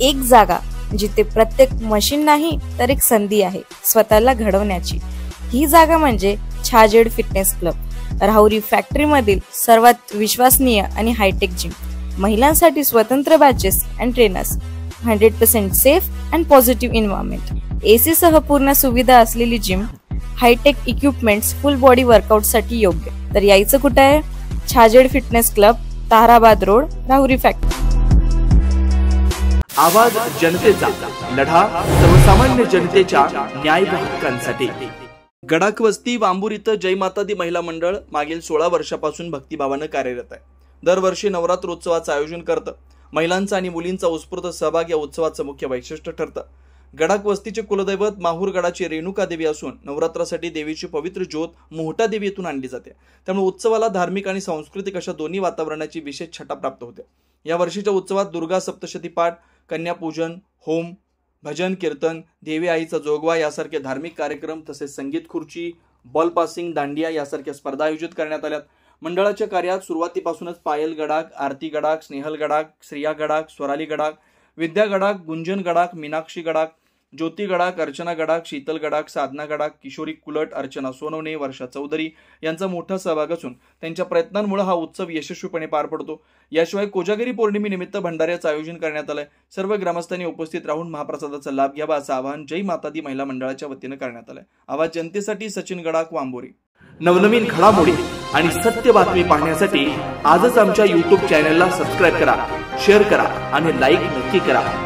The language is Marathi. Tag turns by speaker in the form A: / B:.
A: एक जागा जिथे प्रत्येक मशीन नाही तर एक संधी आहे स्वतःला घडवण्याची। ही जागा म्हणजे Chhajed fitness club, Rahuri factory मधील सर्वात विश्वसनीय आणि हायटेक जिम। महिलांसाठी स्वतंत्र batches and trainers, 100% safe and positive environment, AC सह पूर्ण सुविधा असलेली gym, hi tech equipments, full body workout साठी योग्य। तर यायचं कुठे आहे? Chhajed fitness club, Tarabad road, Rahuri factory.
B: आवाज जनतेचा, लढा सर्वसामान्य जनतेच्या न्याय व हक्कांसाठी। गडाख वस्ती वांबूर इथं जय माता दी महिला मंडळ मागील 16 वर्षापासून भक्तिभावानं कार्यरत आहे। दरवर्षी नवरात्रोत्सवाचं आयोजन करतं। महिलांचा आणि मुलींचा उत्स्फूर्त सहभाग या उत्सवाचं मुख्य वैशिष्ट्य ठरतं। गडाख वस्तीचे कुलदैवत माहूर गडाची रेणुका देवी असून नवरात्रासाठी देवीची पवित्र ज्योत मोहटा देवी येथून आणली जाते। त्यामुळे उत्सवाला धार्मिक आणि सांस्कृतिक अशा दोन्ही वातावरणाची विशेष छटा प्राप्त होते। या वर्षीच्या उत्सवात दुर्गा सप्तशती पाठ, कन्यापूजन, होम, भजन, कीर्तन, देवी आईचा जोगवा यासारखे धार्मिक कार्यक्रम तसेच संगीत खुर्ची, बॉल पासिंग, दांडिया यासारख्या स्पर्धा आयोजित करण्यात आल्यात। मंडळाच्या कार्यात सुरुवातीपासूनच पायल गडाख, आरती गडाख, स्नेहल गडाख, श्रिया गडाख, स्वराली गडाख, विद्या गडाख, गुंजन गडाख, मीनाक्षी गडाख, ज्योती गडाख, अर्चना गडाख, शीतल गडाख, साधना गडाख, किशोरी कुलट, अर्चना सोनवणे, वर्षा चौधरी यांचा मोठा सहभाग असून त्यांच्या प्रयत्नांमुळे हा उत्सव यशस्वीपणे पार पडतो। याशिवाय कोजागिरी पौर्णिमेनिमित्त भंडाऱ्याचं आयोजन करण्यात आलंय। सर्व ग्रामस्थांनी उपस्थित राहून महाप्रसादाचा लाभ घ्यावा असं आवाहन जय माता दी महिला मंडळाच्या वतीनं करण्यात आलंय। आवाज जनतेसाठी सचिन गडाख, वांबोरी। नवनवीन घडामोडी आणि सत्य बातमी पाहण्यासाठी आजच आमच्या YouTube चॅनलला सबस्क्राइब करा, शेअर करा आणि लाईक नक्की करा।